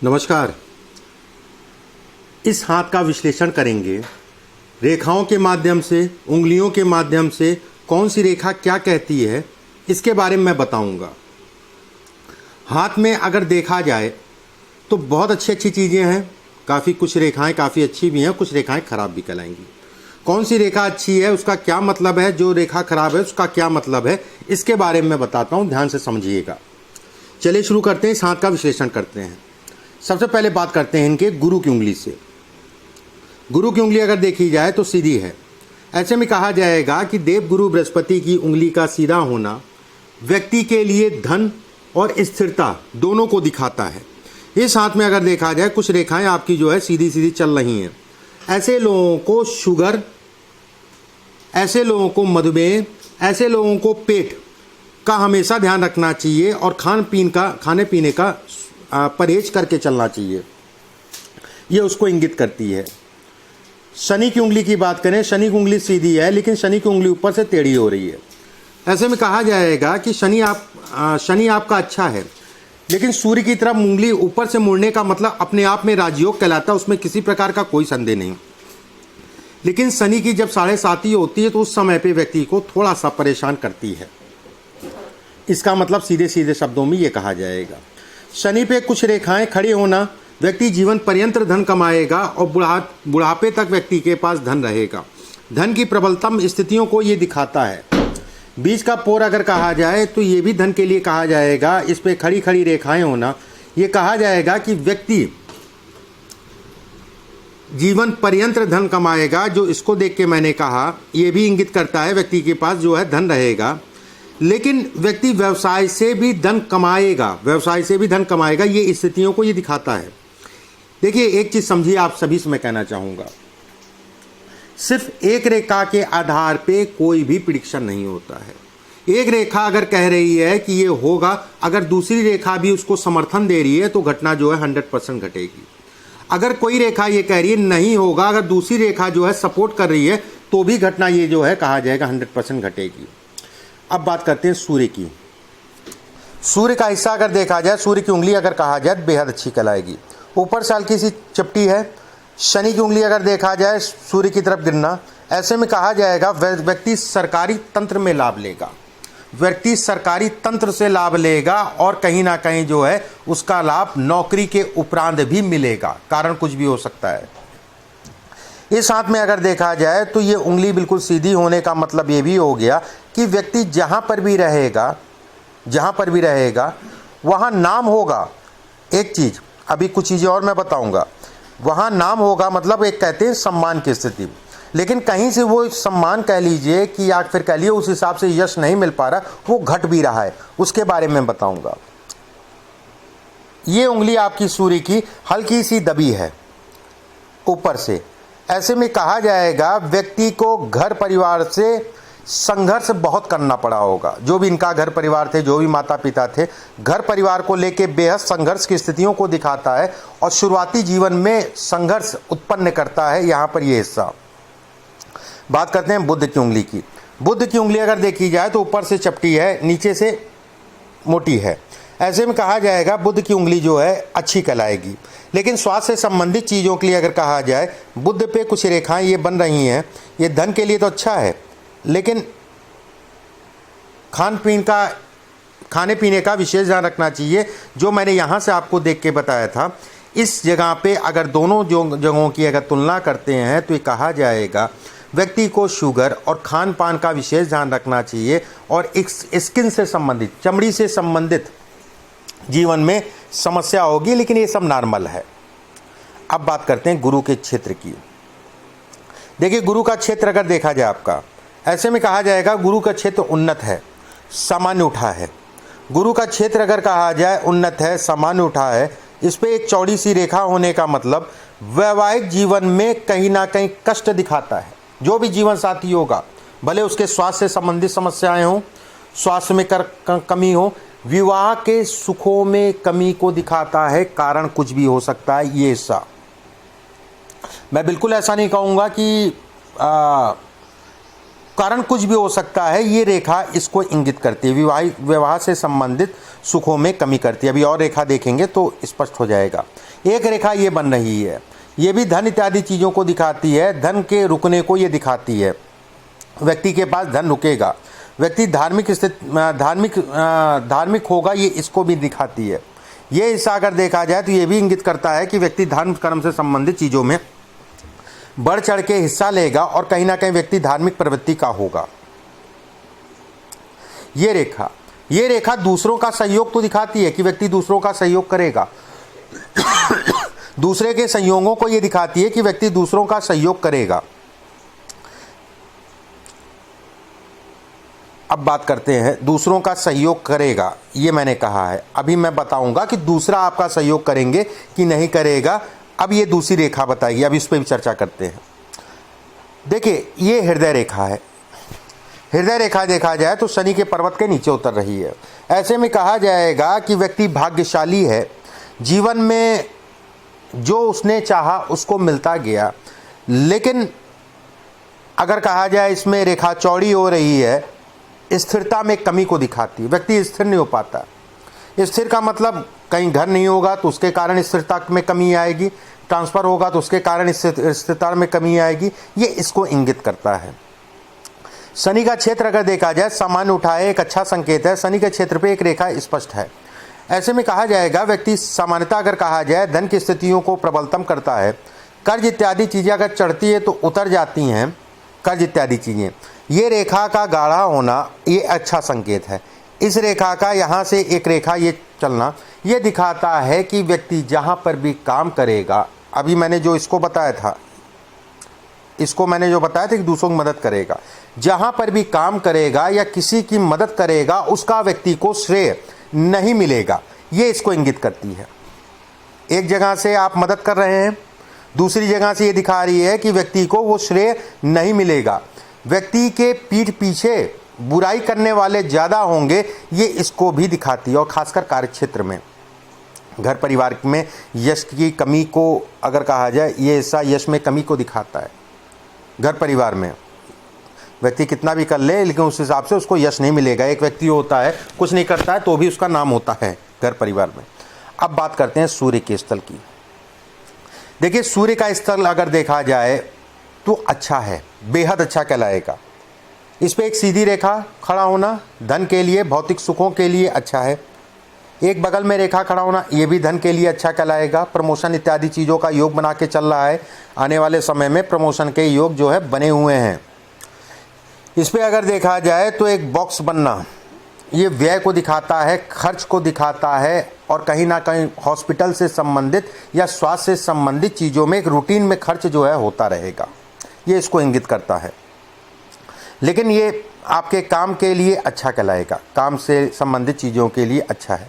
नमस्कार। इस हाथ का विश्लेषण करेंगे। रेखाओं के माध्यम से, उंगलियों के माध्यम से कौन सी रेखा क्या कहती है, इसके बारे में मैं बताऊंगा। हाथ में अगर देखा जाए तो बहुत अच्छी चीज़ें हैं। काफ़ी कुछ रेखाएं काफ़ी अच्छी भी हैं, कुछ रेखाएं खराब भी कहलाएंगी। कौन सी रेखा अच्छी है, उसका क्या मतलब है, जो रेखा खराब है उसका क्या मतलब है, इसके बारे में बताता हूँ, ध्यान से समझिएगा। चलिए शुरू करते हैं, इस हाथ का विश्लेषण करते हैं। सबसे पहले बात करते हैं इनके गुरु की उंगली से। गुरु की उंगली अगर देखी जाए तो सीधी है। ऐसे में कहा जाएगा कि देवगुरु बृहस्पति की उंगली का सीधा होना व्यक्ति के लिए धन और स्थिरता दोनों को दिखाता है। इस हाथ में अगर देखा जाए कुछ रेखाएं आपकी जो है सीधी सीधी चल रही हैं। ऐसे लोगों को शुगर, ऐसे लोगों को मधुमेह, ऐसे लोगों को पेट का हमेशा ध्यान रखना चाहिए और खाने पीने का परहेज करके चलना चाहिए। ये उसको इंगित करती है। शनि की उंगली की बात करें, शनि की उंगली सीधी है लेकिन शनि की उंगली ऊपर से टेढ़ी हो रही है। ऐसे में कहा जाएगा कि शनि आपका अच्छा है, लेकिन सूर्य की तरफ उंगली ऊपर से मुड़ने का मतलब अपने आप में राजयोग कहलाता है, उसमें किसी प्रकार का कोई संदेह नहीं। लेकिन शनि की जब 7.5 होती है तो उस समय पे व्यक्ति को थोड़ा सा परेशान करती है। इसका मतलब सीधे सीधे शब्दों में ये कहा जाएगा। शनि पे कुछ रेखाएं खड़ी होना व्यक्ति जीवन पर्यंत धन कमाएगा और बुढ़ापे तक व्यक्ति के पास धन रहेगा। धन की प्रबलतम स्थितियों को ये दिखाता है। बीच का पोर अगर कहा जाए तो ये भी धन के लिए कहा जाएगा। इस पे खड़ी खड़ी रेखाएं होना ये कहा जाएगा कि व्यक्ति जीवन पर्यंत धन कमाएगा। जो इसको देख के मैंने कहा ये भी इंगित करता है व्यक्ति के पास जो है धन रहेगा, लेकिन व्यक्ति व्यवसाय से भी धन कमाएगा। ये स्थितियों को ये दिखाता है। देखिए एक चीज़ समझिए, आप सभी से मैं कहना चाहूँगा, सिर्फ एक रेखा के आधार पे कोई भी प्रिडिक्शन नहीं होता है। एक रेखा अगर कह रही है कि ये होगा, अगर दूसरी रेखा भी उसको समर्थन दे रही है तो घटना जो है 100% घटेगी। अगर कोई रेखा ये कह रही है नहीं होगा, अगर दूसरी रेखा जो है सपोर्ट कर रही है तो भी घटना ये जो है कहा जाएगा 100% घटेगी। अब बात करते हैं सूर्य की। सूर्य का हिस्सा अगर देखा जाए, सूर्य की उंगली अगर कहा जाए बेहद अच्छी कहलाएगी। ऊपर से हल्की सी चपटी है। शनि की उंगली अगर देखा जाए सूर्य की तरफ गिरना, ऐसे में कहा जाएगा व्यक्ति सरकारी तंत्र में लाभ लेगा। व्यक्ति सरकारी तंत्र से लाभ लेगा और कहीं ना कहीं जो है उसका लाभ नौकरी के उपरांत भी मिलेगा। कारण कुछ भी हो सकता है। इस हाथ में अगर देखा जाए तो ये उंगली बिल्कुल सीधी होने का मतलब ये भी हो गया कि व्यक्ति जहाँ पर भी रहेगा वहाँ नाम होगा। एक चीज़, अभी कुछ चीज़ें और मैं बताऊंगा। वहाँ नाम होगा मतलब एक कहते हैं सम्मान की स्थिति, लेकिन कहीं से वो सम्मान कह लीजिए कि या फिर कह लिए उस हिसाब से यश नहीं मिल पा रहा, वो घट भी रहा है, उसके बारे में बताऊंगा। ये उंगली आपकी सूर्य की हल्की सी दबी है ऊपर से। ऐसे में कहा जाएगा व्यक्ति को घर परिवार से संघर्ष बहुत करना पड़ा होगा। जो भी इनका घर परिवार थे, जो भी माता पिता थे, घर परिवार को लेके बेहद संघर्ष की स्थितियों को दिखाता है और शुरुआती जीवन में संघर्ष उत्पन्न करता है यहाँ पर ये हिस्सा। बात करते हैं बुध की उंगली की। बुध की उंगली अगर देखी जाए तो ऊपर से चपटी है, नीचे से मोटी है। ऐसे में कहा जाएगा बुध की उंगली जो है अच्छी कहलाएगी। लेकिन स्वास्थ्य से संबंधित चीज़ों के लिए अगर कहा जाए, बुध पे कुछ रेखाएं ये बन रही हैं, ये धन के लिए तो अच्छा है, लेकिन खाने पीने का विशेष ध्यान रखना चाहिए। जो मैंने यहाँ से आपको देख के बताया था, इस जगह पे अगर दोनों जगहों की अगर तुलना करते हैं तो ये कहा जाएगा व्यक्ति को शुगर और खान पान का विशेष ध्यान रखना चाहिए और स्किन से संबंधित, चमड़ी से संबंधित जीवन में समस्या होगी, लेकिन ये सब नॉर्मल है। अब बात करते हैं गुरु के क्षेत्र की। देखिए गुरु का क्षेत्र अगर देखा जाए आपका, ऐसे में कहा जाएगा गुरु का क्षेत्र उन्नत है, सामान्य उठा है। गुरु का क्षेत्र अगर कहा जाए उन्नत है, सामान्य उठा है, इस पे एक चौड़ी सी रेखा होने का मतलब वैवाहिक जीवन में कहीं ना कहीं कष्ट दिखाता है। जो भी जीवन साथी होगा, भले उसके स्वास्थ्य से संबंधित समस्याएं हों, स्वास्थ्य में कमी हो, विवाह के सुखों में कमी को दिखाता है। कारण कुछ भी हो सकता है ये हिस्सा। मैं बिल्कुल ऐसा नहीं कहूँगा कि कारण कुछ भी हो सकता है, ये रेखा इसको इंगित करती है। विवाह से संबंधित सुखों में कमी करती है। अभी और रेखा देखेंगे तो स्पष्ट हो जाएगा। एक रेखा ये बन रही है, ये भी धन इत्यादि चीज़ों को दिखाती है, धन के रुकने को ये दिखाती है, व्यक्ति के पास धन रुकेगा, व्यक्ति धार्मिक होगा, ये इसको भी दिखाती है। ये हिस्सा अगर देखा जाए तो ये भी इंगित करता है कि व्यक्ति धर्म कर्म से संबंधित चीज़ों में बढ़ चढ़ के हिस्सा लेगा और कहीं ना कहीं व्यक्ति धार्मिक प्रवृत्ति का होगा। ये रेखा दूसरों का सहयोग तो दिखाती है कि व्यक्ति दूसरों का सहयोग करेगा, दूसरे के संयोगों को ये दिखाती है कि व्यक्ति दूसरों का सहयोग करेगा। अब बात करते हैं दूसरों का सहयोग करेगा, ये मैंने कहा है, अभी मैं बताऊंगा कि दूसरा आपका सहयोग करेंगे कि नहीं करेगा। अब ये दूसरी रेखा बताइए, अब इस पर भी चर्चा करते हैं। देखिए ये हृदय रेखा है, हृदय रेखा देखा जाए तो शनि के पर्वत के नीचे उतर रही है। ऐसे में कहा जाएगा कि व्यक्ति भाग्यशाली है, जीवन में जो उसने चाहा उसको मिलता गया। लेकिन अगर कहा जाए इसमें रेखा चौड़ी हो रही है, स्थिरता में कमी को दिखाती है, व्यक्ति स्थिर नहीं हो पाता। स्थिर का मतलब कहीं घर नहीं होगा तो उसके कारण स्थिरता में कमी आएगी, ट्रांसफ़र होगा तो उसके कारण स्थिरता में कमी आएगी, ये इसको इंगित करता है। शनि का क्षेत्र अगर देखा जाए सामान्य उठाए एक अच्छा संकेत है, शनि के क्षेत्र पे एक रेखा स्पष्ट है। ऐसे में कहा जाएगा व्यक्ति सामान्यतः अगर कहा जाए धन की स्थितियों को प्रबलतम करता है, कर्ज इत्यादि चीज़ें अगर चढ़ती है तो उतर जाती हैं, कर्ज इत्यादि चीज़ें। ये रेखा का गाढ़ा होना ये अच्छा संकेत है। इस रेखा का यहाँ से एक रेखा ये चलना ये दिखाता है कि व्यक्ति जहाँ पर भी काम करेगा, अभी मैंने जो इसको बताया था, कि दूसरों की मदद करेगा, जहाँ पर भी काम करेगा या किसी की मदद करेगा उसका व्यक्ति को श्रेय नहीं मिलेगा, ये इसको इंगित करती है। एक जगह से आप मदद कर रहे हैं, दूसरी जगह से ये दिखा रही है कि व्यक्ति को वो श्रेय नहीं मिलेगा, व्यक्ति के पीठ पीछे बुराई करने वाले ज़्यादा होंगे, ये इसको भी दिखाती है। और खासकर कार्यक्षेत्र में, घर परिवार में यश की कमी को अगर कहा जाए, ये हिस्सा यश में कमी को दिखाता है। घर परिवार में व्यक्ति कितना भी कर ले लेकिन उस हिसाब से उसको यश नहीं मिलेगा। एक व्यक्ति होता है कुछ नहीं करता है तो भी उसका नाम होता है घर परिवार में। अब बात करते हैं सूर्य के स्थल की। देखिए सूर्य का स्थल अगर देखा जाए तो अच्छा है, बेहद अच्छा कहलाएगा। इस पे एक सीधी रेखा खड़ा होना धन के लिए, भौतिक सुखों के लिए अच्छा है। एक बगल में रेखा खड़ा होना ये भी धन के लिए अच्छा कहलाएगा। प्रमोशन इत्यादि चीज़ों का योग बना के चल रहा है, आने वाले समय में प्रमोशन के योग जो है बने हुए हैं। इस पे अगर देखा जाए तो एक बॉक्स बनना ये व्यय को दिखाता है, खर्च को दिखाता है, और कहीं ना कहीं हॉस्पिटल से संबंधित या स्वास्थ्य से संबंधित चीज़ों में एक रूटीन में खर्च जो है होता रहेगा, ये इसको इंगित करता है। लेकिन ये आपके काम के लिए अच्छा कहलाएगा, काम से संबंधित चीज़ों के लिए अच्छा है।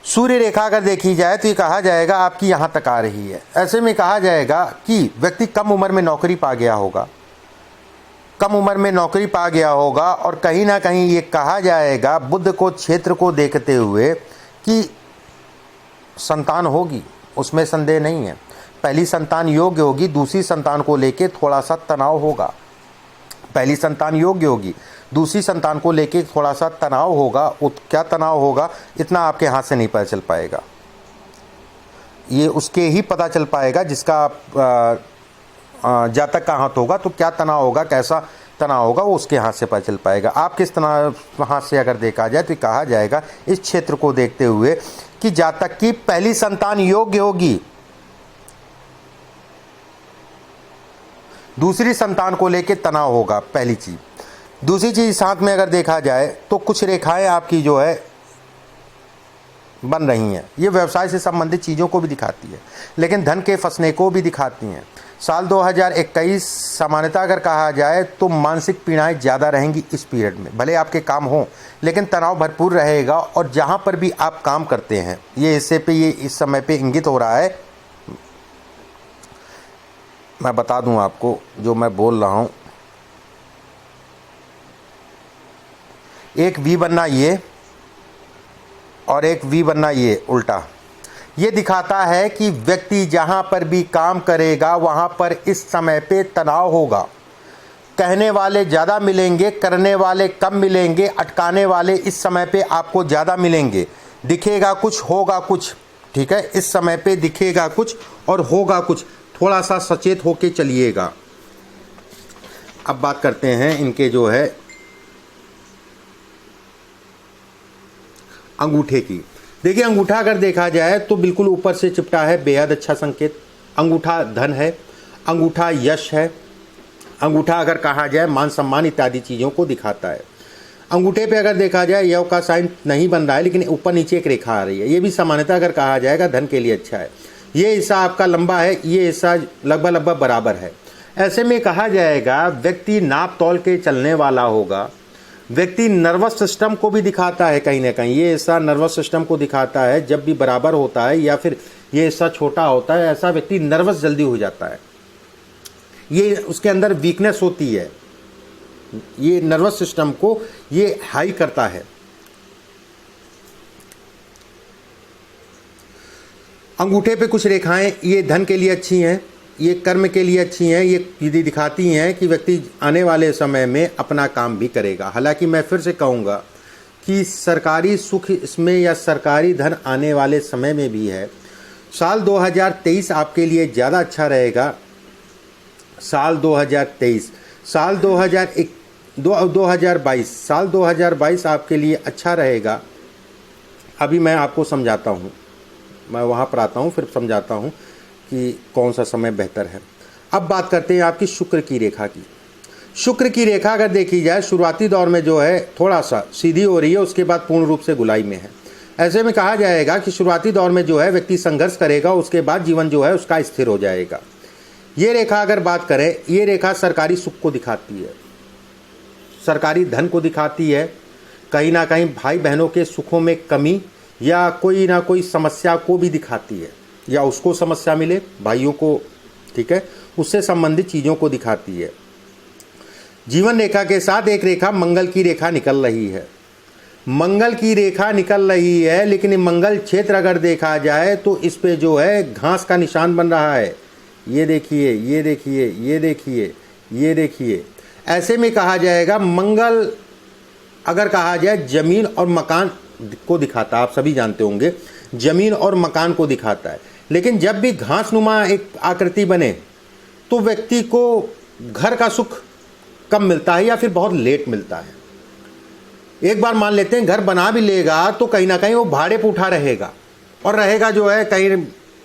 सूर्य रेखा अगर देखी जाए तो ये कहा जाएगा आपकी यहाँ तक आ रही है। ऐसे में कहा जाएगा कि व्यक्ति कम उम्र में नौकरी पा गया होगा, और कहीं ना कहीं ये कहा जाएगा बुध को क्षेत्र को देखते हुए कि संतान होगी, उसमें संदेह नहीं है। पहली संतान योग्य होगी, दूसरी संतान को लेके थोड़ा सा तनाव होगा। पहली संतान योग्य होगी, दूसरी संतान को लेके थोड़ा सा तनाव होगा। क्या तनाव होगा इतना आपके हाथ से नहीं पता चल पाएगा, ये उसके ही पता चल पाएगा जिसका जातक का हाथ होगा। तो क्या तनाव होगा, कैसा तनाव होगा, वो उसके हाथ से पता चल पाएगा। आप किस तनाव हाथ से अगर देखा जाए तो कहा जाएगा इस क्षेत्र को देखते हुए कि जातक की पहली संतान योग्य होगी, दूसरी संतान को लेके तनाव होगा, पहली चीज। दूसरी चीज साथ में अगर देखा जाए तो कुछ रेखाएं आपकी जो है बन रही हैं, ये व्यवसाय से संबंधित चीज़ों को भी दिखाती है, लेकिन धन के फंसने को भी दिखाती हैं। साल 2021 सामान्यतः अगर कहा जाए तो मानसिक पीड़ाएं ज़्यादा रहेंगी इस पीरियड में। भले आपके काम हों लेकिन तनाव भरपूर रहेगा, और जहाँ पर भी आप काम करते हैं ये हिस्से पे ये इस समय पे इंगित हो रहा है। मैं बता दूं आपको जो मैं बोल रहा हूँ, एक वी बनना ये और एक वी बनना ये उल्टा, ये दिखाता है कि व्यक्ति जहाँ पर भी काम करेगा वहाँ पर इस समय पे तनाव होगा। कहने वाले ज़्यादा मिलेंगे, करने वाले कम मिलेंगे, अटकाने वाले इस समय पे आपको ज़्यादा मिलेंगे। दिखेगा कुछ, होगा कुछ, ठीक है, इस समय पे दिखेगा कुछ और होगा कुछ, थोड़ा सा सचेत होके चलिएगा। अब बात करते हैं इनके जो है अंगूठे की। देखिए, अंगूठा अगर देखा जाए तो बिल्कुल ऊपर से चिपटा है, बेहद अच्छा संकेत। अंगूठा धन है, अंगूठा यश है, अंगूठा अगर कहा जाए मान सम्मान इत्यादि चीज़ों को दिखाता है। अंगूठे पे अगर देखा जाए यव का साइन नहीं बन रहा है, लेकिन ऊपर नीचे एक रेखा आ रही है, ये भी सामान्यतः अगर कहा जाएगा धन के लिए अच्छा है। ये हिस्सा आपका लंबा है, ये हिस्सा लगभग बराबर है। ऐसे में कहा जाएगा व्यक्ति नाप तोल के चलने वाला होगा। व्यक्ति नर्वस सिस्टम को भी दिखाता है कहीं ना कहीं, ये हिस्सा नर्वस सिस्टम को दिखाता है। जब भी बराबर होता है या फिर ये हिस्सा छोटा होता है, ऐसा व्यक्ति नर्वस जल्दी हो जाता है, ये उसके अंदर वीकनेस होती है, ये नर्वस सिस्टम को ये हाई करता है। अंगूठे पे कुछ रेखाएं ये धन के लिए अच्छी हैं, ये कर्म के लिए अच्छी हैं, ये दिखाती हैं कि व्यक्ति आने वाले समय में अपना काम भी करेगा। हालांकि मैं फिर से कहूँगा कि सरकारी सुख इसमें या सरकारी धन आने वाले समय में भी है। साल 2023 आपके लिए ज़्यादा अच्छा रहेगा। साल 2023, साल 2022 आपके लिए अच्छा रहेगा। अभी मैं आपको समझाता हूँ, मैं वहाँ पर आता हूँ फिर समझाता हूँ कि कौन सा समय बेहतर है। अब बात करते हैं आपकी शुक्र की रेखा की। शुक्र की रेखा अगर देखी जाए शुरुआती दौर में जो है थोड़ा सा सीधी हो रही है, उसके बाद पूर्ण रूप से गुलाई में है। ऐसे में कहा जाएगा कि शुरुआती दौर में जो है व्यक्ति संघर्ष करेगा, उसके बाद जीवन जो है उसका स्थिर हो जाएगा। ये रेखा अगर बात करें, ये रेखा सरकारी सुख को दिखाती है, सरकारी धन को दिखाती है। कहीं ना कहीं भाई बहनों के सुखों में कमी या कोई ना कोई समस्या को भी दिखाती है, या उसको समस्या मिले भाइयों को, ठीक है, उससे संबंधित चीज़ों को दिखाती है। जीवन रेखा के साथ एक रेखा मंगल की रेखा निकल रही है, मंगल की रेखा निकल रही है, लेकिन मंगल क्षेत्र अगर देखा जाए तो इस पे जो है घास का निशान बन रहा है। ये देखिए, ये देखिए, ये देखिए, ये देखिए। ऐसे में कहा जाएगा मंगल अगर कहा जाए जमीन और मकान को दिखाता है, आप सभी जानते होंगे जमीन और मकान को दिखाता है। लेकिन जब भी घासनुमा एक आकृति बने तो व्यक्ति को घर का सुख कम मिलता है या फिर बहुत लेट मिलता है। एक बार मान लेते हैं घर बना भी लेगा तो कहीं ना कहीं वो भाड़े पर उठा रहेगा, और रहेगा जो है कहीं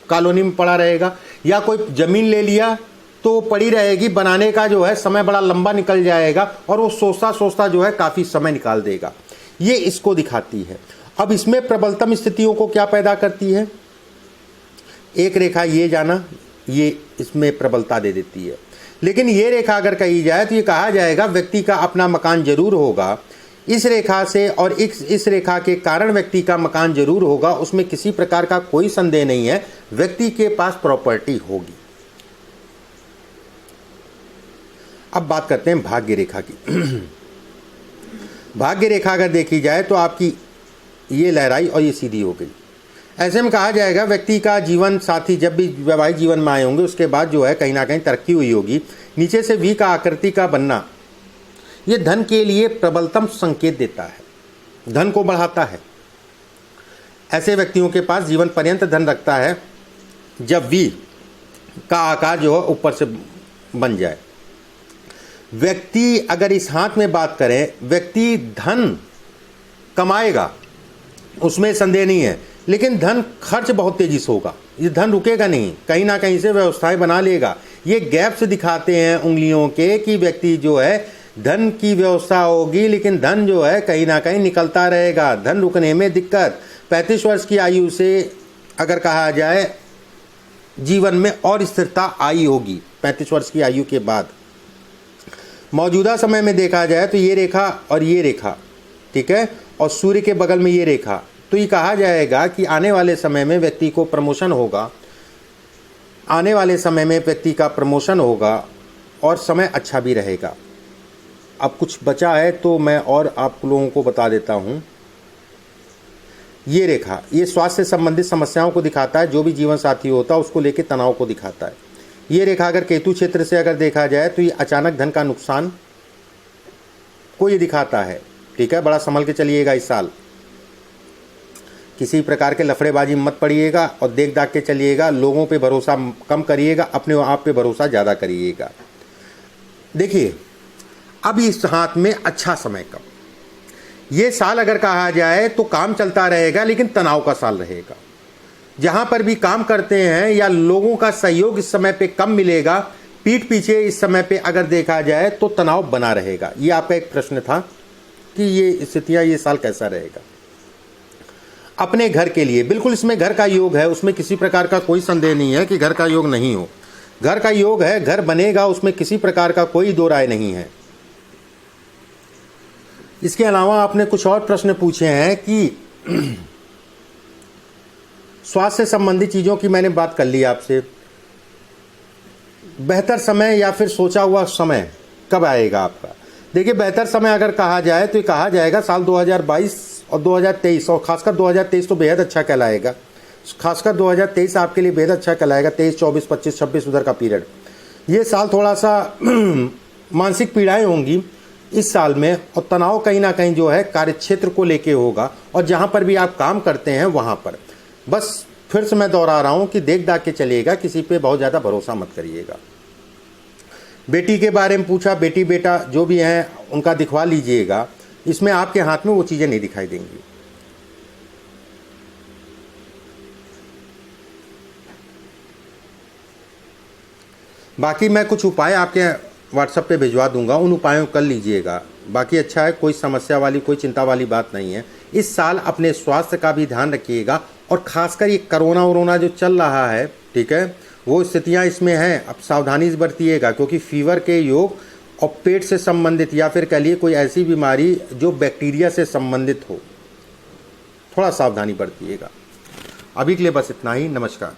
कॉलोनी में पड़ा रहेगा, या कोई ज़मीन ले लिया तो पड़ी रहेगी, बनाने का जो है समय बड़ा लंबा निकल जाएगा और वो सोचता सोचता जो है काफ़ी समय निकाल देगा। ये इसको दिखाती है। अब इसमें प्रबलतम स्थितियों को क्या पैदा करती है, एक रेखा ये जाना, ये इसमें प्रबलता दे देती है। लेकिन ये रेखा अगर कही जाए तो ये कहा जाएगा व्यक्ति का अपना मकान जरूर होगा इस रेखा से, और इस रेखा के कारण व्यक्ति का मकान जरूर होगा, उसमें किसी प्रकार का कोई संदेह नहीं है। व्यक्ति के पास प्रॉपर्टी होगी। अब बात करते हैं भाग्य रेखा की। भाग्य रेखा अगर देखी जाए तो आपकी ये लहराई और ये सीधी हो गई। ऐसे में कहा जाएगा व्यक्ति का जीवन साथी जब भी वैवाहिक जीवन में आए होंगे उसके बाद जो है कहीं ना कहीं तरक्की हुई होगी। नीचे से वी का आकृति का बनना ये धन के लिए प्रबलतम संकेत देता है, धन को बढ़ाता है। ऐसे व्यक्तियों के पास जीवन पर्यंत धन रखता है जब वी का आकार जो है ऊपर से बन जाए। व्यक्ति अगर इस हाथ में बात करें, व्यक्ति धन कमाएगा उसमें संदेह नहीं है, लेकिन धन खर्च बहुत तेजी से होगा। ये धन रुकेगा नहीं, कहीं ना कहीं से व्यवस्थाएं बना लेगा। ये गैप्स दिखाते हैं उंगलियों के कि व्यक्ति जो है धन की व्यवस्था होगी, लेकिन धन जो है कहीं ना कहीं निकलता रहेगा। धन रुकने में दिक्कत। 35 वर्ष की आयु से अगर कहा जाए जीवन में और स्थिरता आई होगी 35 वर्ष की आयु के बाद। मौजूदा समय में देखा जाए तो ये रेखा और ये रेखा, ठीक है, और सूर्य के बगल में ये रेखा, तो ये कहा जाएगा कि आने वाले समय में व्यक्ति को प्रमोशन होगा, आने वाले समय में व्यक्ति का प्रमोशन होगा और समय अच्छा भी रहेगा। अब कुछ बचा है तो मैं और आप लोगों को बता देता हूँ। ये रेखा ये स्वास्थ्य से संबंधित समस्याओं को दिखाता है, जो भी जीवन साथी होता है उसको लेकर तनाव को दिखाता है। ये रेखा अगर केतु क्षेत्र से अगर देखा जाए तो ये अचानक धन का नुकसान को ये दिखाता है, ठीक है, बड़ा संभल के चलिएगा इस साल, किसी प्रकार के लफड़ेबाजी में मत पड़िएगा और देख दाख के चलिएगा। लोगों पे भरोसा कम करिएगा, अपने आप पे भरोसा ज़्यादा करिएगा। देखिए, अब इस हाथ में अच्छा समय कब, ये साल अगर कहा जाए तो काम चलता रहेगा, लेकिन तनाव का साल रहेगा। जहाँ पर भी काम करते हैं या लोगों का सहयोग इस समय पे कम मिलेगा, पीठ पीछे इस समय पे अगर देखा जाए तो तनाव बना रहेगा। ये आपका एक प्रश्न था कि ये स्थितियाँ ये साल कैसा रहेगा। अपने घर के लिए बिल्कुल इसमें घर का योग है, उसमें किसी प्रकार का कोई संदेह नहीं है कि घर का योग नहीं हो। घर का योग है, घर बनेगा, उसमें किसी प्रकार का कोई दो राय नहीं है। इसके अलावा आपने कुछ और प्रश्न पूछे हैं कि स्वास्थ्य से संबंधित चीज़ों की मैंने बात कर ली आपसे। बेहतर समय या फिर सोचा हुआ समय कब आएगा आपका? देखिए, बेहतर समय अगर कहा जाए तो ये कहा जाएगा साल 2022 और 2023, और खासकर 2023 तो बेहद अच्छा कहलाएगा। खासकर 2023 आपके लिए बेहद अच्छा कहलाएगा। 23, 24, 25, 26 उधर का पीरियड, ये साल थोड़ा सा मानसिक पीड़ाएं होंगी इस साल में, और तनाव कहीं ना कहीं जो है कार्यक्षेत्र को लेके होगा, और जहां पर भी आप काम करते हैं वहां पर। बस फिर से मैं दोहरा रहा हूं कि देख दाख के चलिएगा, किसी पे बहुत ज़्यादा भरोसा मत करिएगा। बेटी के बारे में पूछा, बेटी बेटा जो भी हैं उनका दिखवा लीजिएगा। इसमें आपके हाथ में वो चीज़ें नहीं दिखाई देंगी। बाकी मैं कुछ उपाय आपके व्हाट्सएप पे भिजवा दूंगा, उन उपायों कर लीजिएगा। बाकी अच्छा है, कोई समस्या वाली कोई चिंता वाली बात नहीं है। इस साल अपने स्वास्थ्य का भी ध्यान रखिएगा, और ख़ासकर ये कोरोना जो चल रहा है, ठीक है, वो स्थितियाँ इसमें हैं, अब सावधानी बरतिएगा, क्योंकि फीवर के योग और पेट से संबंधित या फिर कह लिए कोई ऐसी बीमारी जो बैक्टीरिया से संबंधित हो, थोड़ा सावधानी बरतिएगा। अभी के लिए बस इतना ही। नमस्कार।